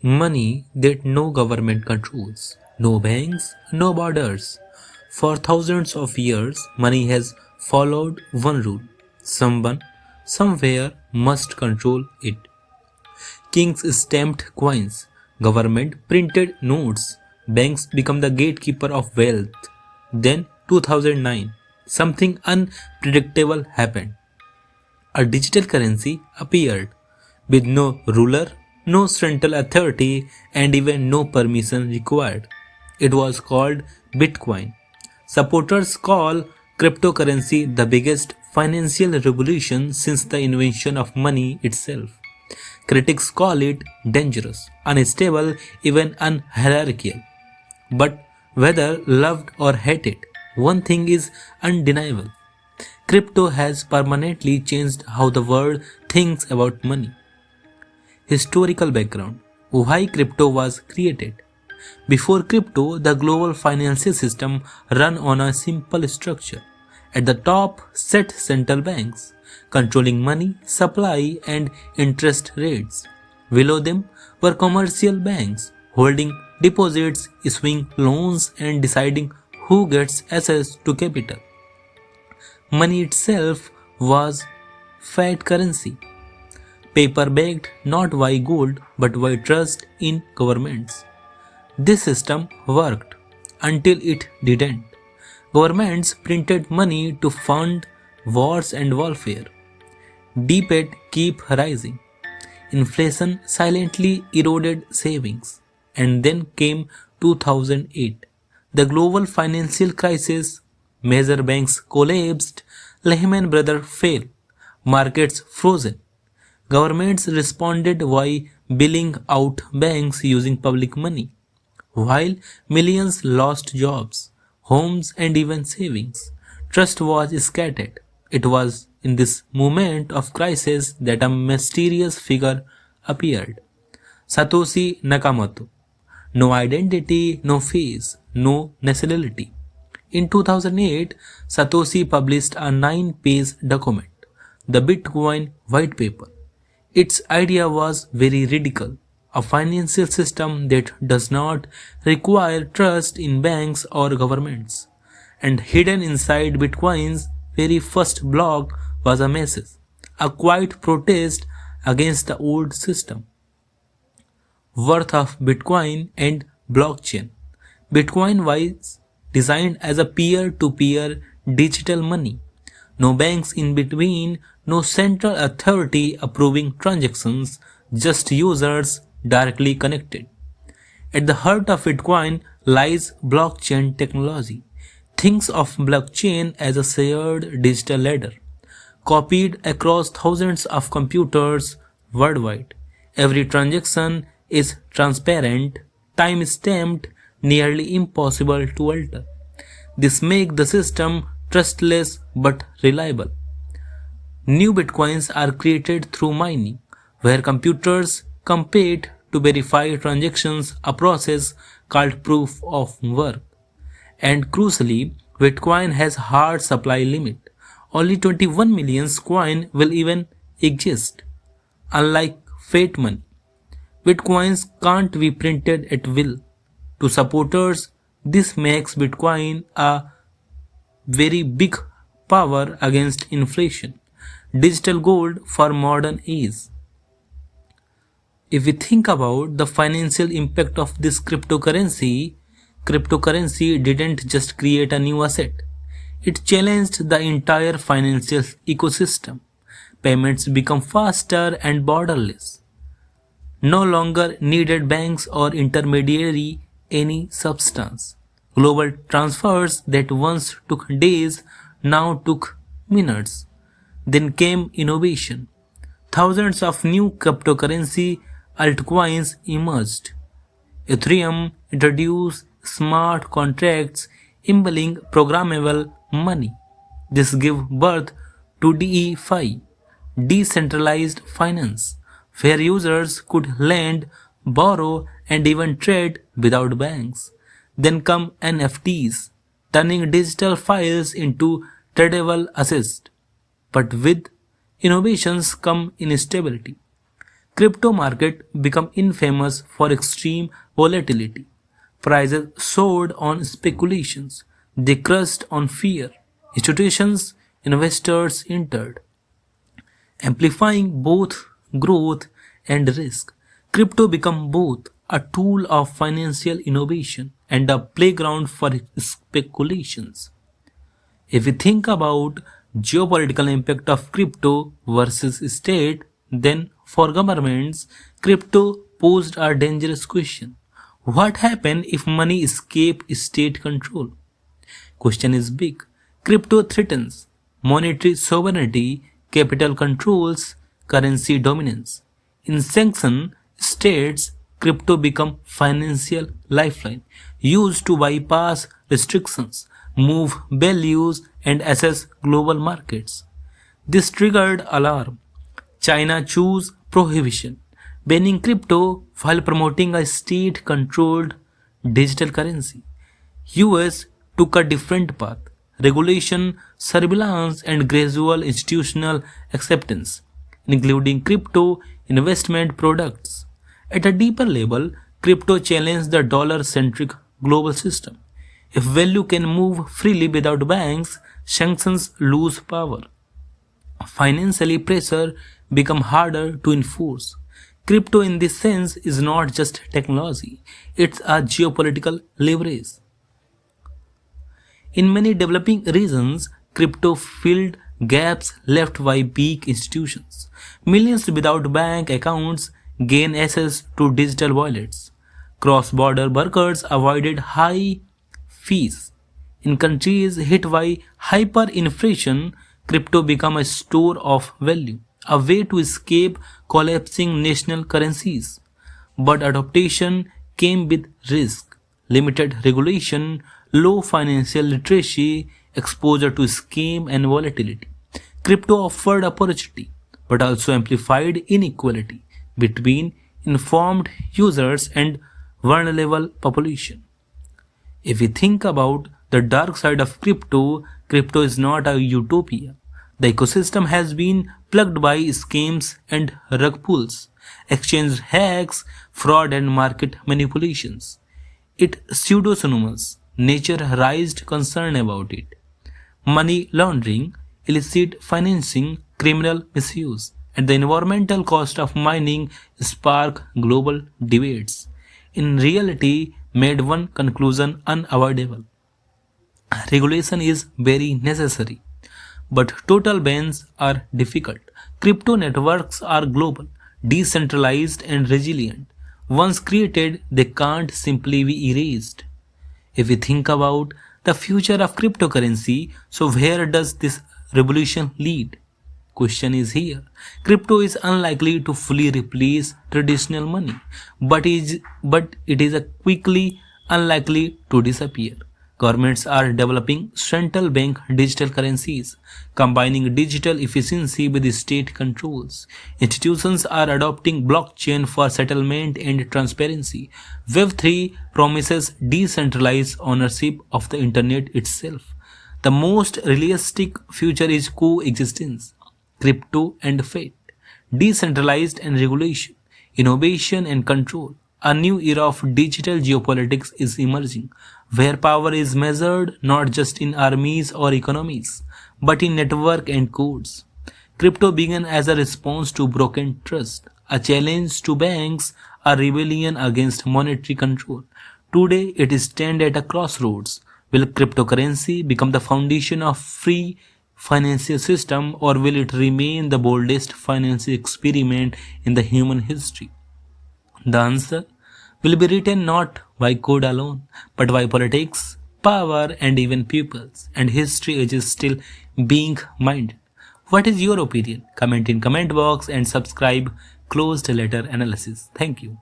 Money that no government controls, no banks, no borders. For thousands of years, money has followed one rule: someone, somewhere must control it. Kings stamped coins, government printed notes, banks become the gatekeeper of wealth. Then 2009, something unpredictable happened. A digital currency appeared with no ruler, no central authority, and even no permission required. It was called Bitcoin. Supporters call cryptocurrency the biggest financial revolution since the invention of money itself. Critics call it dangerous, unstable, even unhierarchical. But whether loved or hated, one thing is undeniable. Crypto has permanently changed how the world thinks about money. Historical background: why crypto was created. Before crypto, the global financial system ran on a simple structure. At the top sat central banks, controlling money, supply, and interest rates. Below them were commercial banks, holding deposits, issuing loans, and deciding who gets access to capital. Money itself was fiat currency, paper backed not by gold but by trust in governments. This system worked until it didn't. Governments printed money to fund wars and welfare. Debt kept rising. Inflation silently eroded savings. And then came 2008. The global financial crisis. Major banks collapsed. Lehman Brothers fell. Markets frozen. Governments responded by bailing out banks using public money, while millions lost jobs, homes, and even savings. Trust was scattered. It was in this moment of crisis that a mysterious figure appeared: Satoshi Nakamoto. No identity, no face, no nationality. In 2008, Satoshi published a 9-page document, the Bitcoin White Paper. Its idea was very radical: a financial system that does not require trust in banks or governments. And hidden inside Bitcoin's very first block was a message, a quiet protest against the old system. Worth of Bitcoin and blockchain. Bitcoin was designed as a peer to peer digital money. No banks in between, no central authority approving transactions, just users directly connected. At the heart of Bitcoin lies blockchain technology. Think of blockchain as a shared digital ledger, copied across thousands of computers worldwide. Every transaction is transparent, time stamped, nearly impossible to alter. This makes the system trustless but reliable. New bitcoins are created through mining, where computers compete to verify transactions, a process called proof of work. And crucially, Bitcoin has hard supply limit. Only 21 million coin will even exist. Unlike fiat money, Bitcoins can't be printed at will. To supporters, this makes Bitcoin a very big power against inflation. Digital gold for modern age. If we think about the financial impact of this cryptocurrency didn't just create a new asset. It challenged the entire financial ecosystem. Payments become faster and borderless. No longer needed banks or intermediary any substance. Global transfers that once took days now took minutes. Then came innovation. Thousands of new cryptocurrency altcoins emerged. Ethereum introduced smart contracts enabling programmable money. This gave birth to DeFi, decentralized finance, where users could lend, borrow, and even trade without banks. Then come NFTs, turning digital files into tradable assets. But with innovations come instability. Crypto market become infamous for extreme volatility. Prices soared on speculations. They crashed on fear. Institutions, investors entered, amplifying both growth and risk. Crypto became both a tool of financial innovation and a playground for speculations. If we think about geopolitical impact of crypto versus state, then for governments, crypto posed a dangerous question. What happens if money escape state control? Question is big. Crypto threatens monetary sovereignty, capital controls, currency dominance. In sanctioned states, crypto become financial lifeline used to bypass restrictions, move values and access global markets. This triggered alarm. China chose prohibition, banning crypto while promoting a state-controlled digital currency. US took a different path: regulation, surveillance, and gradual institutional acceptance, including crypto investment products. At a deeper level, crypto challenged the dollar centric global system. If value can move freely without banks, sanctions lose power. Financially, pressure become harder to enforce. Crypto in this sense is not just technology, it's a geopolitical leverage. In many developing regions, crypto filled gaps left by weak institutions. Millions without bank accounts gain access to digital wallets. Cross border workers avoided high fees. In countries hit by hyperinflation, crypto became a store of value, a way to escape collapsing national currencies. But adaptation came with risk, limited regulation, low financial literacy, exposure to scheme and volatility. Crypto offered opportunity, but also amplified inequality between informed users and vulnerable population. If we think about the dark side of crypto, crypto is not a utopia. The ecosystem has been plugged by scams and rug pulls, exchange hacks, fraud, and market manipulations. It pseudonymous nature raised concern about it. Money laundering, illicit financing, criminal misuse, and the environmental cost of mining spark global debates. In reality, made one conclusion unavoidable. Regulation is very necessary, but total bans are difficult. Crypto networks are global, decentralized, and resilient. Once created, they can't simply be erased. If we think about the future of cryptocurrency, so where does this revolution lead? Question is here. Crypto is unlikely to fully replace traditional money, but it is a quickly unlikely to disappear. Governments are developing central bank digital currencies, combining digital efficiency with state controls. Institutions are adopting blockchain for settlement and transparency. Web3 promises decentralized ownership of the internet itself. The most realistic future is coexistence, crypto and fiat, decentralized and regulation, innovation and control. A new era of digital geopolitics is emerging, where power is measured not just in armies or economies, but in network and codes. Crypto began as a response to broken trust, a challenge to banks, a rebellion against monetary control. Today, it stands at a crossroads. Will cryptocurrency become the foundation of free financial system, or will it remain the boldest financial experiment in the human history? The answer will be written not by code alone, but by politics, power, and even peoples. And history is still being mined. What is your opinion? Comment in comment box and subscribe closed letter analysis. Thank you.